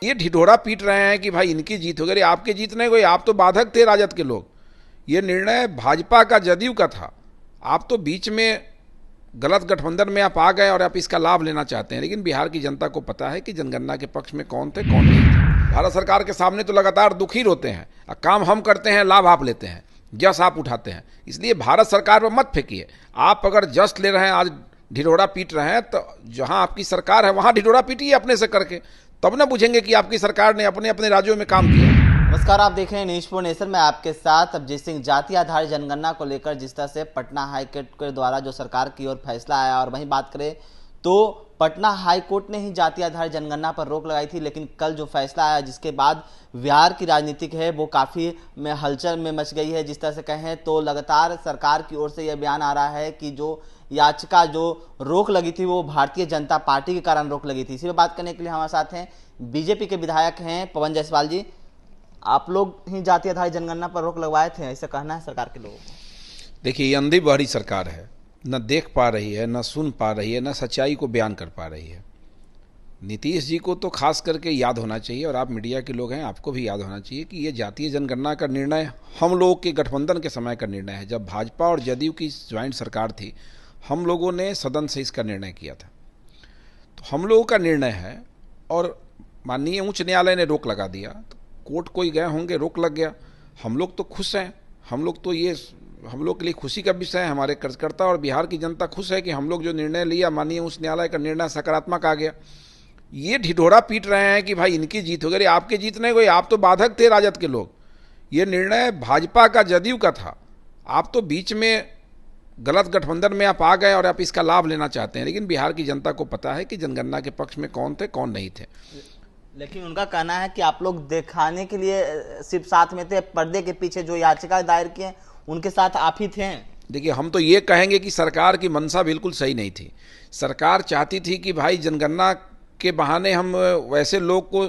ये ढिढोरा पीट रहे हैं कि भाई इनकी जीत हो गई। आपकी जीत नहीं हुई, आप तो बाधक थे राजद के लोग। ये निर्णय भाजपा का, जदयू का था। आप तो बीच में गलत गठबंधन में आप आ गए और आप इसका लाभ लेना चाहते हैं। लेकिन बिहार की जनता को पता है कि जनगणना के पक्ष में कौन थे कौन नहीं थे। भारत सरकार के सामने तो लगातार दुखी रोते हैं, काम हम करते हैं, लाभ आप लेते हैं, जस आप उठाते हैं। इसलिए भारत सरकार पर मत फेंकिए। आप अगर जस ले रहे हैं, आज ढिढोरा पीट रहे हैं, तो जहां आपकी सरकार है वहां ढिढोरा पीटिए अपने से करके, तब ना बुझेंगे कि आपकी सरकार ने अपने अपने राज्यों में काम किया। नमस्कार, आप देख रहे हैं न्यूज़ 4 नेशन में आपके साथ अभिजीत सिंह। जाति आधारित जनगणना को लेकर जिस तरह से पटना हाईकोर्ट के द्वारा जो सरकार की ओर फैसला आया, और वहीं बात करें तो पटना हाईकोर्ट ने ही जाति आधारित जनगणना पर रोक लगाई थी, लेकिन कल जो फैसला आया जिसके बाद बिहार की राजनीतिक है वो काफ़ी में हलचल में मच गई है। जिस तरह से कहें तो लगातार सरकार की ओर से यह बयान आ रहा है कि जो याचिका जो रोक लगी थी वो भारतीय जनता पार्टी के कारण रोक लगी थी। इसी पर बात करने के लिए हमारे साथ हैं बीजेपी के विधायक हैं पवन जायसवाल जी। आप लोग ही जाति आधारित जनगणना पर रोक लगवाए थे, ऐसा कहना है सरकार के लोगों को। देखिए, ये अंधी बहरी सरकार है, न देख पा रही है, न सुन पा रही है, न सच्चाई को बयान कर पा रही है। नीतीश जी को तो खास करके याद होना चाहिए, और आप मीडिया के लोग हैं, आपको भी याद होना चाहिए कि ये जातीय जनगणना का निर्णय हम लोगों के गठबंधन के समय का निर्णय है। जब भाजपा और जदयू की ज्वाइंट सरकार थी, हम लोगों ने सदन से इसका निर्णय किया था। तो हम लोगों का निर्णय है, और माननीय उच्च न्यायालय ने रोक लगा दिया। तो कोर्ट कोई गए होंगे, रोक लग गया। हम लोग तो खुश हैं, हम लोग तो ये हम लोग के लिए खुशी का विषय है। हमारे कार्यकर्ता और बिहार की जनता खुश है कि हम लोग जो निर्णय लिया, माननीय उच्च न्यायालय का निर्णय सकारात्मक आ गया। ये ढिढोरा पीट रहे हैं कि भाई इनकी जीत हो गई। आपकी जीत नहीं हुई, आप तो बाधक थे राजद के लोग। ये निर्णय भाजपा का, जदयू का था। आप तो बीच में गलत गठबंधन में आप आ गए और आप इसका लाभ लेना चाहते हैं। लेकिन बिहार की जनता को पता है कि जनगणना के पक्ष में कौन थे कौन नहीं थे। लेकिन उनका कहना है कि आप लोग दिखाने के लिए सिर्फ साथ में थे, पर्दे के पीछे जो याचिका दायर किए उनके साथ आप ही थे। देखिए, हम तो ये कहेंगे कि सरकार की मंशा बिल्कुल सही नहीं थी। सरकार चाहती थी कि भाई जनगणना के बहाने हम वैसे लोग को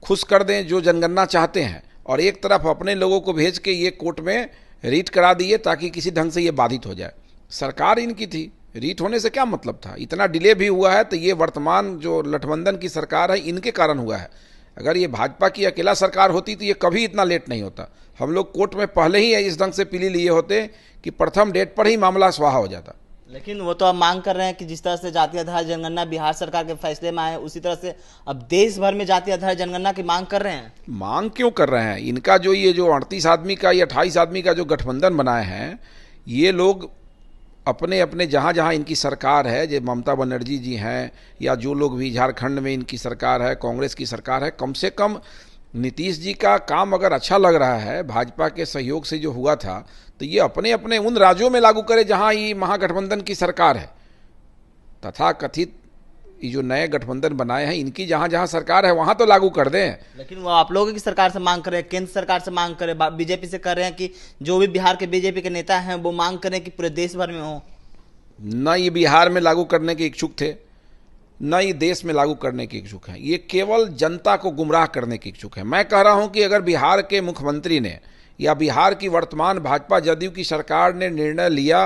खुश कर दें जो जनगणना चाहते हैं, और एक तरफ अपने लोगों को भेज के ये कोर्ट में रीट करा दिए ताकि किसी ढंग से ये बाधित हो जाए। सरकार इनकी थी, रीट होने से क्या मतलब था। इतना डिले भी हुआ है तो ये वर्तमान जो गठबंधन की सरकार है इनके कारण हुआ है। अगर ये भाजपा की अकेला सरकार होती तो ये कभी इतना लेट नहीं होता। हम लोग कोर्ट में पहले ही इस ढंग से प्ली लिए होते कि प्रथम डेट पर ही मामला स्वाहा हो जाता। लेकिन वो तो अब मांग कर रहे हैं कि जिस तरह से जाति आधारित जनगणना बिहार सरकार के फैसले में आए, उसी तरह से अब देश भर में जाति आधारित जनगणना की मांग कर रहे हैं। मांग क्यों कर रहे हैं? इनका जो ये जो 38 आदमी का या 28 आदमी का जो गठबंधन बनाए हैं, ये लोग अपने अपने जहाँ जहाँ इनकी सरकार है, जो ममता बनर्जी जी हैं या जो लोग भी झारखंड में इनकी सरकार है, कांग्रेस की सरकार है, कम से कम नीतीश जी का काम अगर अच्छा लग रहा है, भाजपा के सहयोग से जो हुआ था, तो ये अपने अपने उन राज्यों में लागू करे जहाँ ये महागठबंधन की सरकार है। तथा कथित ये जो नए गठबंधन बनाए हैं, इनकी जहाँ जहाँ सरकार है वहाँ तो लागू कर दें। लेकिन वो आप लोगों की सरकार से मांग करें, केंद्र सरकार से मांग करें, बीजेपी से कर रहे हैं कि जो भी बिहार के बीजेपी के नेता हैं वो मांग करें कि पूरे देश भर में हो। न ये बिहार में लागू करने के इच्छुक थे, न ये देश में लागू करने के इच्छुक हैं। ये केवल जनता को गुमराह करने के इच्छुक हैं। मैं कह रहा हूं कि अगर बिहार के मुख्यमंत्री ने या बिहार की वर्तमान भाजपा जदयू की सरकार ने निर्णय लिया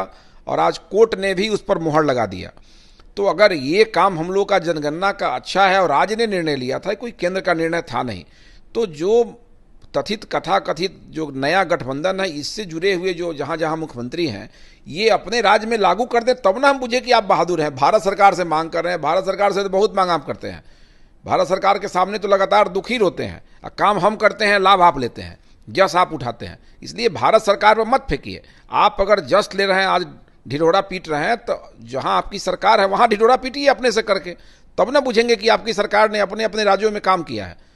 और आज कोर्ट ने भी उस पर मुहर लगा दिया, तो अगर ये काम हम लोग का जनगणना का अच्छा है और राज्य ने निर्णय लिया था, कोई केंद्र का निर्णय था नहीं, तो जो कथित जो नया गठबंधन है इससे जुड़े हुए जो जहाँ जहाँ मुख्यमंत्री हैं, ये अपने राज्य में लागू कर दे, तब ना हम पूछे कि आप बहादुर हैं। भारत सरकार से मांग कर रहे हैं, भारत सरकार से तो बहुत मांग आप करते हैं। भारत सरकार के सामने तो लगातार दुखी रोते हैं, काम हम करते हैं, लाभ आप लेते हैं, जस आप उठाते हैं। इसलिए भारत सरकार पर मत फेंकिए। आप अगर जस ले रहे हैं, आज ढिढोरा पीट रहे हैं, तो जहाँ आपकी सरकार है वहाँ ढिढोरा पीटिए अपने से करके, तब ना बुझेंगे कि आपकी सरकार ने अपने अपने राज्यों में काम किया है।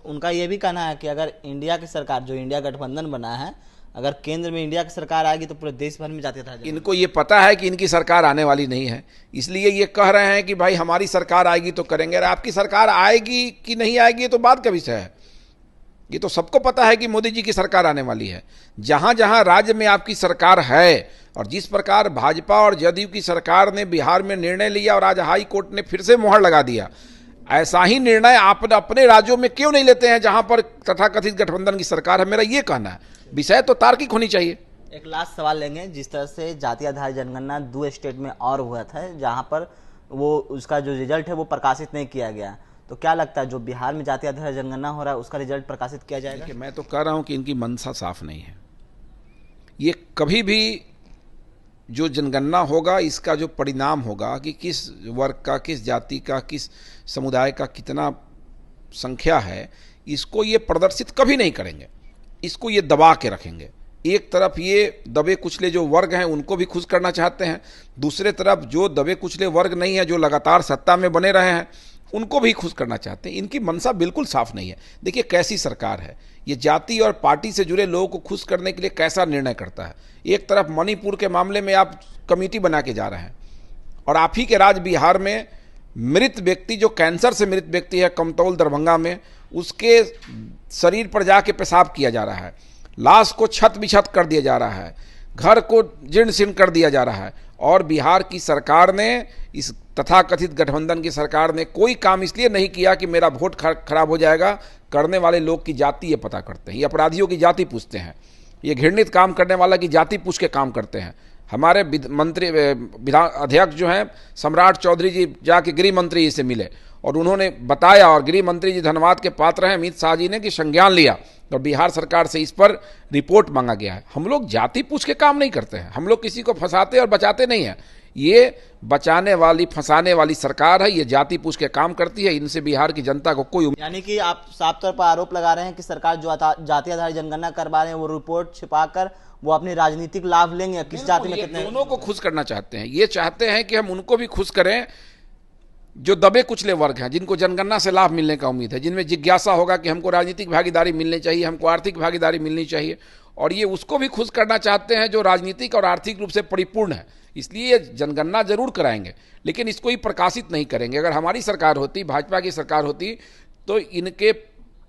उनका यह भी कहना है कि अगर इंडिया की सरकार, जो इंडिया गठबंधन बना है, अगर केंद्र में इंडिया की सरकार आएगी तो पूरे देश भर में जाति आधारित। इनको ये पता है कि इनकी सरकार आने वाली नहीं है, इसलिए ये कह रहे हैं कि भाई हमारी सरकार आएगी तो करेंगे। अरे आपकी सरकार आएगी कि नहीं आएगी ये तो बात का विषय है। ये तो सबको पता है कि मोदी जी की सरकार आने वाली है। जहाँ जहाँ राज्य में आपकी सरकार है, और जिस प्रकार भाजपा और जदयू की सरकार ने बिहार में निर्णय लिया और आज हाई कोर्ट ने फिर से मुहर लगा दिया, ऐसा ही निर्णय आप अपने राज्यों में क्यों नहीं लेते हैं जहां पर तथाकथित गठबंधन की सरकार है। मेरा ये कहना है, विषय तो तार्किक होनी चाहिए। एक लास्ट सवाल लेंगे। जिस तरह से जाति आधारित जनगणना 2 स्टेट में और हुआ था, जहां पर वो उसका जो रिजल्ट है वो प्रकाशित नहीं किया गया, तो क्या लगता है जो बिहार में जाति आधार जनगणना हो रहा है उसका रिजल्ट प्रकाशित किया जाएगा? देखिए, मैं तो कह रहा हूं कि इनकी मंशा साफ नहीं है। ये कभी भी जो जनगणना होगा इसका जो परिणाम होगा कि किस वर्ग का, किस जाति का, किस समुदाय का कितना संख्या है, इसको ये प्रदर्शित कभी नहीं करेंगे। इसको ये दबा के रखेंगे। एक तरफ ये दबे कुचले जो वर्ग हैं उनको भी खुश करना चाहते हैं, दूसरे तरफ जो दबे कुचले वर्ग नहीं है, जो लगातार सत्ता में बने रहे हैं, उनको भी खुश करना चाहते हैं। इनकी मंशा बिल्कुल साफ नहीं है। देखिए कैसी सरकार है ये, जाति और पार्टी से जुड़े लोगों को खुश करने के लिए कैसा निर्णय करता है। एक तरफ मणिपुर के मामले में आप कमेटी बना के जा रहे हैं, और आप ही के राज बिहार में मृत व्यक्ति, जो कैंसर से मृत व्यक्ति है कमतौल दरभंगा में, उसके शरीर पर जाके पेशाब किया जा रहा है, लाश को छत बिछत कर दिया जा रहा है, घर को जीर्ण शीर्ण कर दिया जा रहा है। और बिहार की सरकार ने, इस तथाकथित गठबंधन की सरकार ने कोई काम इसलिए नहीं किया कि मेरा वोट खराब हो जाएगा। करने वाले लोग की जाति ये पता करते हैं, ये अपराधियों की जाति पूछते हैं, ये घृणित काम करने वाला की जाति पूछ के काम करते हैं। हमारे विधान अध्यक्ष जो हैं सम्राट चौधरी जी जाके गृह मंत्री जी से मिले और उन्होंने बताया, और गृह मंत्री जी धन्यवाद के पात्र हैं अमित शाह जी ने, कि संज्ञान लिया और बिहार सरकार से इस पर रिपोर्ट मांगा गया है। हम लोग जाति पूछ के काम नहीं करते हैं, हम लोग किसी को फंसाते और बचाते नहीं हैं। ये बचाने वाली, फंसाने वाली सरकार है, ये जाति पूछ के काम करती है। इनसे बिहार की जनता को कोई यानी कि आप साफ तौर पर आरोप लगा रहे हैं कि सरकार जो जाति आधारित जनगणना करवा रहे हैं वो रिपोर्ट छिपाकर वो अपनी राजनीतिक लाभ लेंगे। किस जाति में कितने, दोनों को खुश करना चाहते हैं। ये चाहते हैं कि हम उनको भी खुश करें जो दबे कुचले वर्ग हैं, जिनको जनगणना से लाभ मिलने का उम्मीद है, जिनमें जिज्ञासा होगा कि हमको राजनीतिक भागीदारी मिलनी चाहिए, हमको आर्थिक भागीदारी मिलनी चाहिए। और ये उसको भी खुश करना चाहते हैं जो राजनीतिक और आर्थिक रूप से परिपूर्ण है। इसलिए ये जनगणना जरूर कराएंगे, लेकिन इसको ही प्रकाशित नहीं करेंगे। अगर हमारी सरकार होती, भाजपा की सरकार होती, तो इनके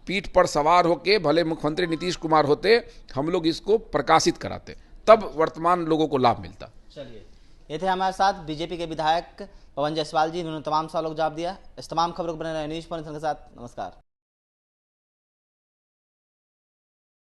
पीठ पर सवार होके, भले मुख्यमंत्री नीतीश कुमार होते, हम लोग इसको प्रकाशित कराते, तब वर्तमान लोगों को लाभ मिलता। चलिए, ये थे हमारे साथ बीजेपी के विधायक पवन जायसवाल जी, इन्होंने तमाम सवालों का जवाब दिया। इस तमाम खबरों को बने रहे न्यूज़ पॉइंट के साथ। नमस्कार।